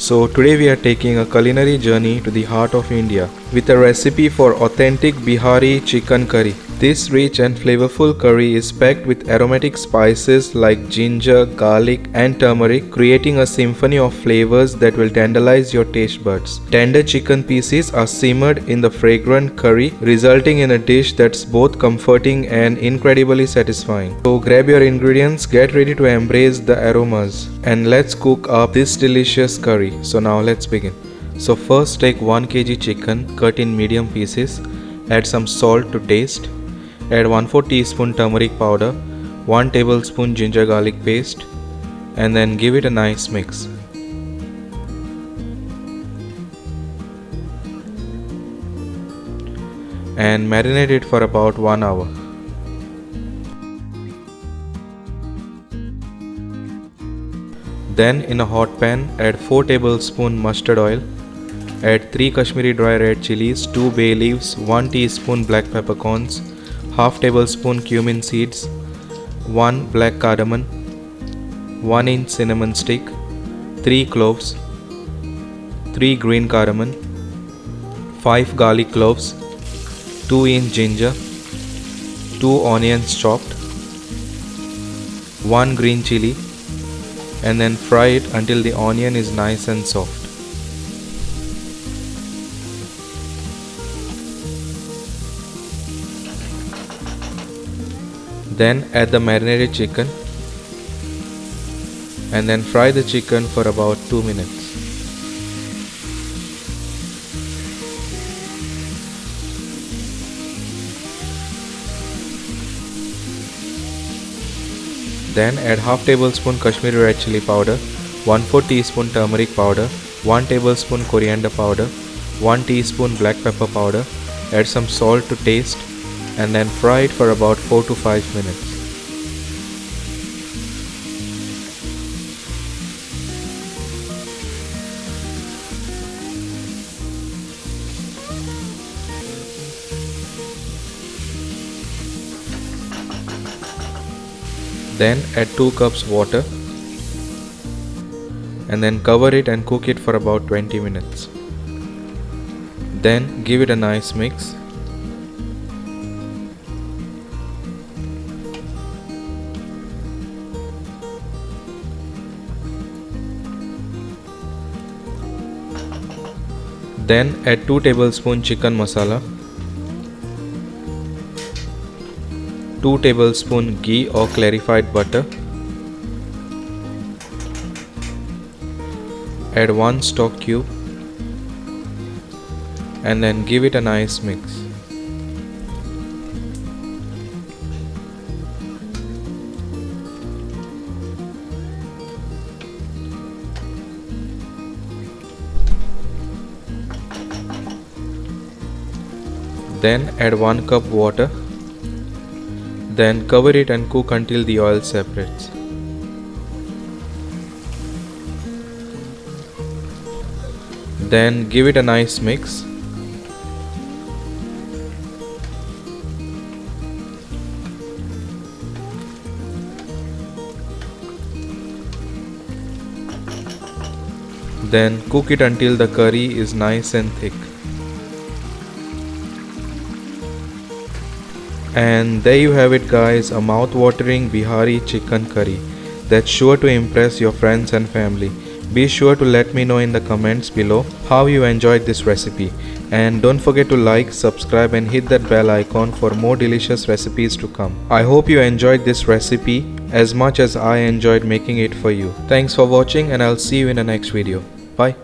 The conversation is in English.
So today we are taking a culinary journey to the heart of India with a recipe for authentic Bihari chicken curry. This rich and flavorful curry is packed with aromatic spices like ginger, garlic and turmeric, creating a symphony of flavors that will tantalize your taste buds. Tender chicken pieces are simmered in the fragrant curry, resulting in a dish that's both comforting and incredibly satisfying. So grab your ingredients, get ready to embrace the aromas, and let's cook up this delicious curry. So now let's begin. So first take 1 kg chicken, cut in medium pieces, add some salt to taste. Add 1/4 teaspoon turmeric powder, 1 tablespoon ginger garlic paste, and then give it a nice mix. And marinate it for about 1 hour. Then in a hot pan, add 4 tablespoon mustard oil. Add 3 Kashmiri dry red chilies, 2 bay leaves, 1 teaspoon black peppercorns, half tablespoon cumin seeds, 1 black cardamom, 1 inch cinnamon stick, 3 cloves, 3 green cardamom, 5 garlic cloves, 2 inch ginger, 2 onions chopped, 1 green chili, and then fry it until the onion is nice and soft. Then add the marinated chicken and then fry the chicken for about 2 minutes. Then add half tablespoon Kashmiri red chili powder, 1/4 teaspoon turmeric powder, 1 tablespoon coriander powder, 1 teaspoon black pepper powder, add some salt to taste, and then fry it for about 4 to 5 minutes. Then add 2 cups water and then cover it and cook it for about 20 minutes. Then give it a nice mix. Then add 2 tablespoon chicken masala, 2 tablespoon ghee or clarified butter, add 1 stock cube, and then give it a nice mix. Then add 1 cup water. Then cover it and cook until the oil separates. Then give it a nice mix. Then cook it until the curry is nice and thick. And there you have it guys, a mouth-watering Bihari chicken curry that's sure to impress your friends and family. Be sure to let me know in the comments below how you enjoyed this recipe, and don't forget to like, subscribe and hit that bell icon for more delicious recipes to come. I hope you enjoyed this recipe as much as I enjoyed making it for you. Thanks for watching and I'll see you in the next video. Bye.